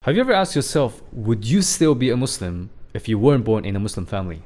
Have you ever asked yourself, would you still be a Muslim if you weren't born in a Muslim family?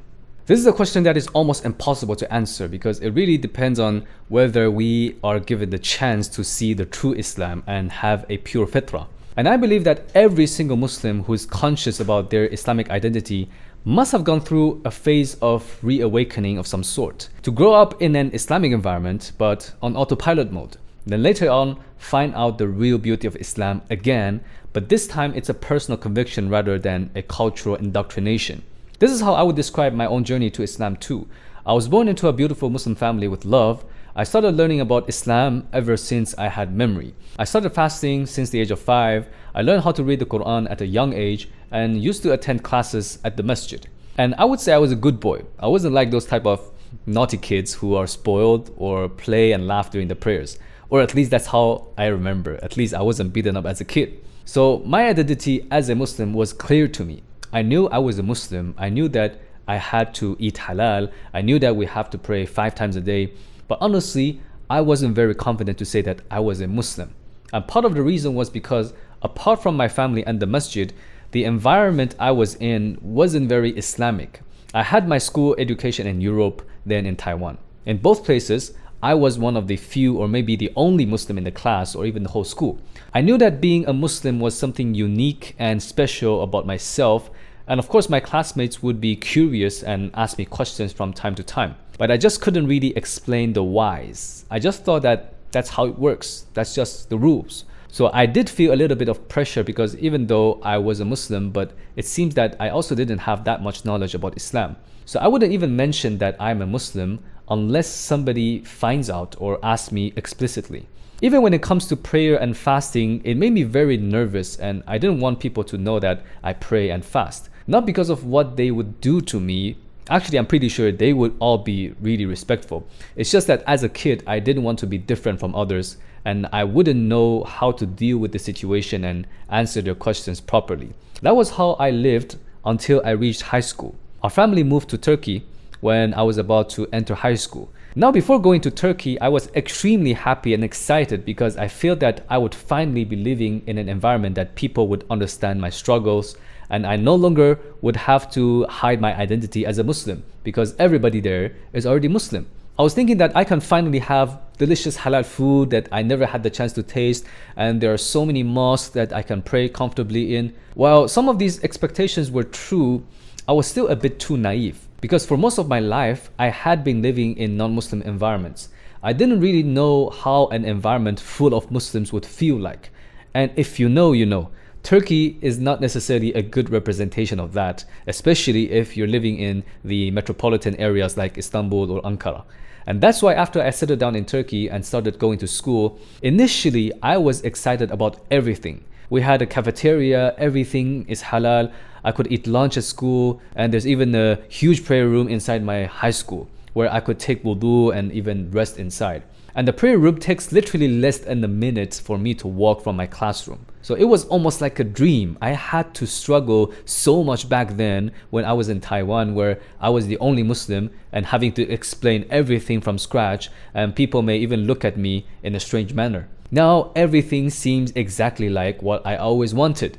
This is a question that is almost impossible to answer because it really depends on whether we are given the chance to see the true Islam and have a pure fitrah. And I believe that every single Muslim who is conscious about their Islamic identity must have gone through a phase of reawakening of some sort. To grow up in an Islamic environment but on autopilot mode. Then later on, find out the real beauty of Islam again, but this time it's a personal conviction rather than a cultural indoctrination. This is how I would describe my own journey to Islam too. I was born into a beautiful Muslim family with love. I started learning about Islam ever since I had memory. I started fasting since the age of 5. I learned how to read the Quran at a young age and used to attend classes at the masjid. And I would say I was a good boy. I wasn't like those type of naughty kids who are spoiled or play and laugh during the prayers. Or at least that's how I remember. At least I wasn't beaten up as a kid. So my identity as a Muslim was clear to me. I knew I was a Muslim. I knew that I had to eat halal. I knew that we have to pray 5 times a day. But honestly, I wasn't very confident to say that I was a Muslim. And part of the reason was because apart from my family and the masjid, the environment I was in wasn't very Islamic. I had my school education in Europe, then in Taiwan. In both places, I was one of the few or maybe the only Muslim in the class or even the whole school. I knew that being a Muslim was something unique and special about myself, and of course my classmates would be curious and ask me questions from time to time. But I just couldn't really explain the whys. I just thought that that's how it works. That's just the rules. So I did feel a little bit of pressure because even though I was a Muslim, but it seems that I also didn't have that much knowledge about Islam. So I wouldn't even mention that I'm a Muslim unless somebody finds out or asks me explicitly. Even when it comes to prayer and fasting, it made me very nervous and I didn't want people to know that I pray and fast. Not because of what they would do to me. Actually, I'm pretty sure they would all be really respectful. It's just that as a kid, I didn't want to be different from others and I wouldn't know how to deal with the situation and answer their questions properly. That was how I lived until I reached high school. Our family moved to Turkey when I was about to enter high school. Now, before going to Turkey, I was extremely happy and excited because I felt that I would finally be living in an environment that people would understand my struggles and I no longer would have to hide my identity as a Muslim because everybody there is already Muslim. I was thinking that I can finally have delicious halal food that I never had the chance to taste, and there are so many mosques that I can pray comfortably in. While some of these expectations were true, I was still a bit too naive. Because for most of my life, I had been living in non-Muslim environments. I didn't really know how an environment full of Muslims would feel like. And if you know, you know. Turkey is not necessarily a good representation of that, especially if you're living in the metropolitan areas like Istanbul or Ankara. And that's why after I settled down in Turkey and started going to school, initially I was excited about everything. We had a cafeteria, everything is halal. I could eat lunch at school, and there's even a huge prayer room inside my high school where I could take wudu and even rest inside. And the prayer room takes literally less than a minute for me to walk from my classroom. So it was almost like a dream. I had to struggle so much back then when I was in Taiwan, where I was the only Muslim and having to explain everything from scratch, and people may even look at me in a strange manner. Now everything seems exactly like what I always wanted.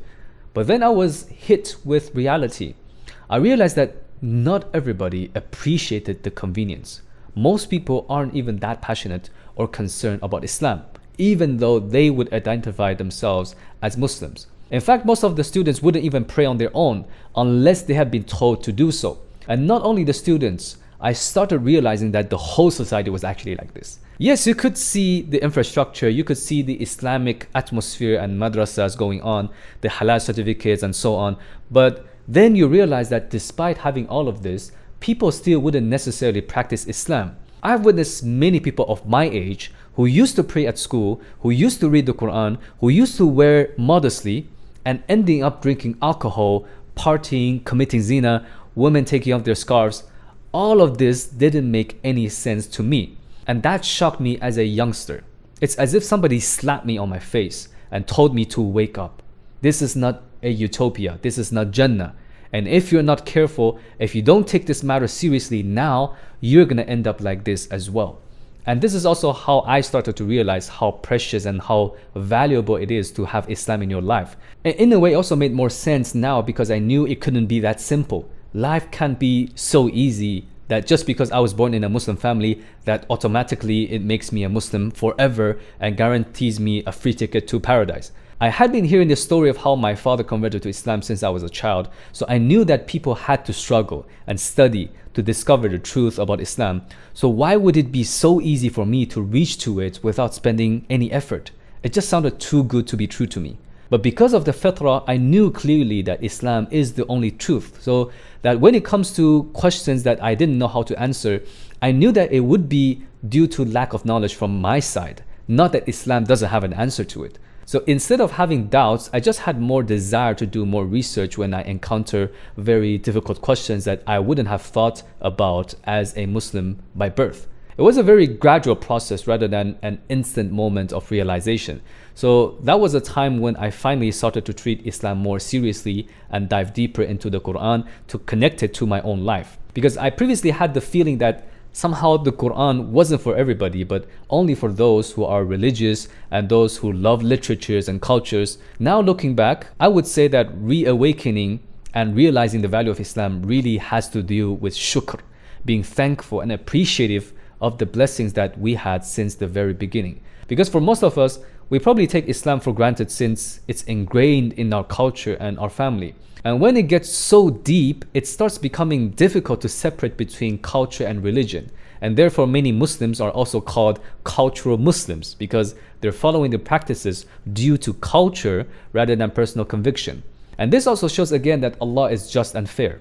But then I was hit with reality. I realized that not everybody appreciated the convenience. Most people aren't even that passionate or concerned about Islam, even though they would identify themselves as Muslims. In fact, most of the students wouldn't even pray on their own unless they had been told to do so. And not only the students, I started realizing that the whole society was actually like this. Yes, you could see the infrastructure, you could see the Islamic atmosphere and madrasas going on, the halal certificates and so on, but then you realize that despite having all of this, people still wouldn't necessarily practice Islam. I've witnessed many people of my age who used to pray at school, who used to read the Quran, who used to wear modestly, and ending up drinking alcohol, partying, committing zina, women taking off their scarves. All of this didn't make any sense to me. And that shocked me as a youngster. It's as if somebody slapped me on my face and told me to wake up. This is not a utopia. This is not Jannah. And if you're not careful, if you don't take this matter seriously now, you're going to end up like this as well. And this is also how I started to realize how precious and how valuable it is to have Islam in your life. And in a way, it also made more sense now because I knew it couldn't be that simple. Life can't be so easy that just because I was born in a Muslim family, that automatically it makes me a Muslim forever and guarantees me a free ticket to paradise. I had been hearing the story of how my father converted to Islam since I was a child, so I knew that people had to struggle and study to discover the truth about Islam. So why would it be so easy for me to reach to it without spending any effort? It just sounded too good to be true to me. But because of the fitrah, I knew clearly that Islam is the only truth. So that when it comes to questions that I didn't know how to answer, I knew that it would be due to lack of knowledge from my side, not that Islam doesn't have an answer to it. So instead of having doubts, I just had more desire to do more research when I encounter very difficult questions that I wouldn't have thought about as a Muslim by birth. It was a very gradual process rather than an instant moment of realization. So that was a time when I finally started to treat Islam more seriously and dive deeper into the Quran to connect it to my own life. Because I previously had the feeling that somehow the Quran wasn't for everybody, but only for those who are religious and those who love literatures and cultures. Now looking back, I would say that reawakening and realizing the value of Islam really has to do with shukr, being thankful and appreciative of the blessings that we had since the very beginning. Because for most of us, we probably take Islam for granted since it's ingrained in our culture and our family. And when it gets so deep, it starts becoming difficult to separate between culture and religion. And therefore, many Muslims are also called cultural Muslims because they're following the practices due to culture rather than personal conviction. And this also shows again that Allah is just and fair.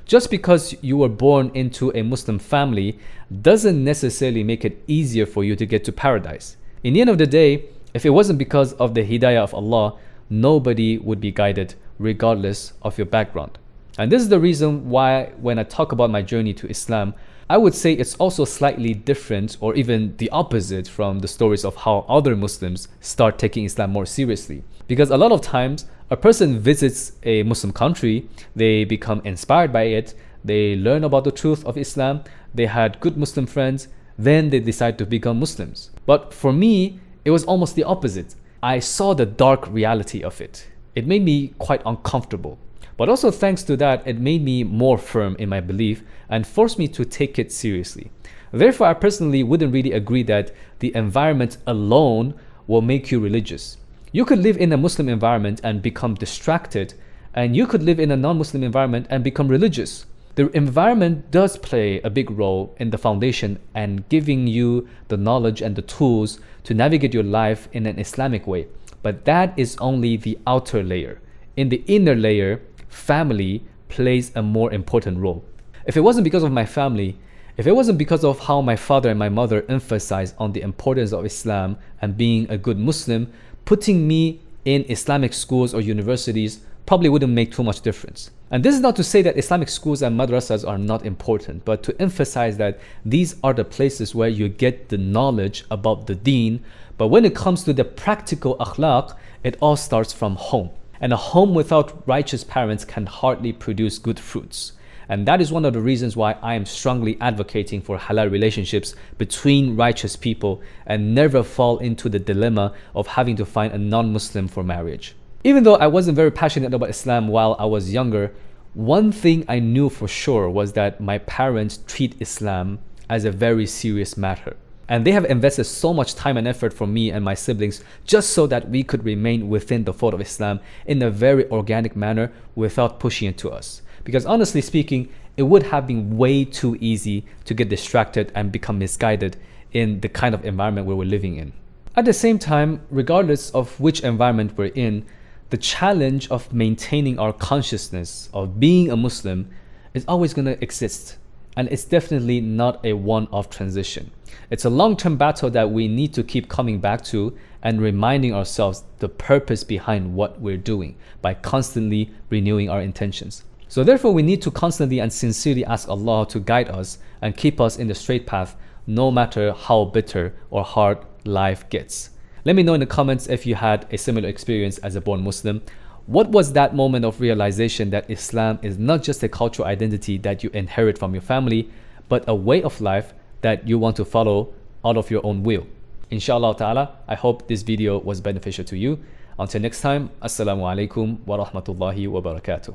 Just because you were born into a Muslim family doesn't necessarily make it easier for you to get to paradise. In the end of the day, if it wasn't because of the Hidayah of Allah, nobody would be guided regardless of your background. And this is the reason why when I talk about my journey to Islam, I would say it's also slightly different or even the opposite from the stories of how other Muslims start taking Islam more seriously. Because a lot of times, a person visits a Muslim country, they become inspired by it, they learn about the truth of Islam, they had good Muslim friends, then they decide to become Muslims. But for me, it was almost the opposite. I saw the dark reality of it. It made me quite uncomfortable. But also thanks to that, it made me more firm in my belief and forced me to take it seriously. Therefore, I personally wouldn't really agree that the environment alone will make you religious. You could live in a Muslim environment and become distracted, and you could live in a non-Muslim environment and become religious. The environment does play a big role in the foundation and giving you the knowledge and the tools to navigate your life in an Islamic way. But that is only the outer layer. In the inner layer, family plays a more important role. If it wasn't because of my family, if it wasn't because of how my father and my mother emphasized on the importance of Islam and being a good Muslim, putting me in Islamic schools or universities probably wouldn't make too much difference. And this is not to say that Islamic schools and madrasas are not important, but to emphasize that these are the places where you get the knowledge about the Deen. But when it comes to the practical akhlaq, it all starts from home. And a home without righteous parents can hardly produce good fruits. And that is one of the reasons why I am strongly advocating for halal relationships between righteous people and never fall into the dilemma of having to find a non-Muslim for marriage. Even though I wasn't very passionate about Islam while I was younger, one thing I knew for sure was that my parents treat Islam as a very serious matter. And they have invested so much time and effort for me and my siblings just so that we could remain within the fold of Islam in a very organic manner without pushing it to us. Because honestly speaking, it would have been way too easy to get distracted and become misguided in the kind of environment where we're living in. At the same time, regardless of which environment we're in, the challenge of maintaining our consciousness of being a Muslim is always going to exist. And it's definitely not a one-off transition. It's a long-term battle that we need to keep coming back to and reminding ourselves the purpose behind what we're doing by constantly renewing our intentions. So therefore, we need to constantly and sincerely ask Allah to guide us and keep us in the straight path, no matter how bitter or hard life gets. Let me know in the comments if you had a similar experience as a born Muslim. What was that moment of realization that Islam is not just a cultural identity that you inherit from your family, but a way of life that you want to follow out of your own will. Inshallah ta'ala, I hope this video was beneficial to you. Until next time, Assalamu alaikum wa rahmatullahi wa barakatuh.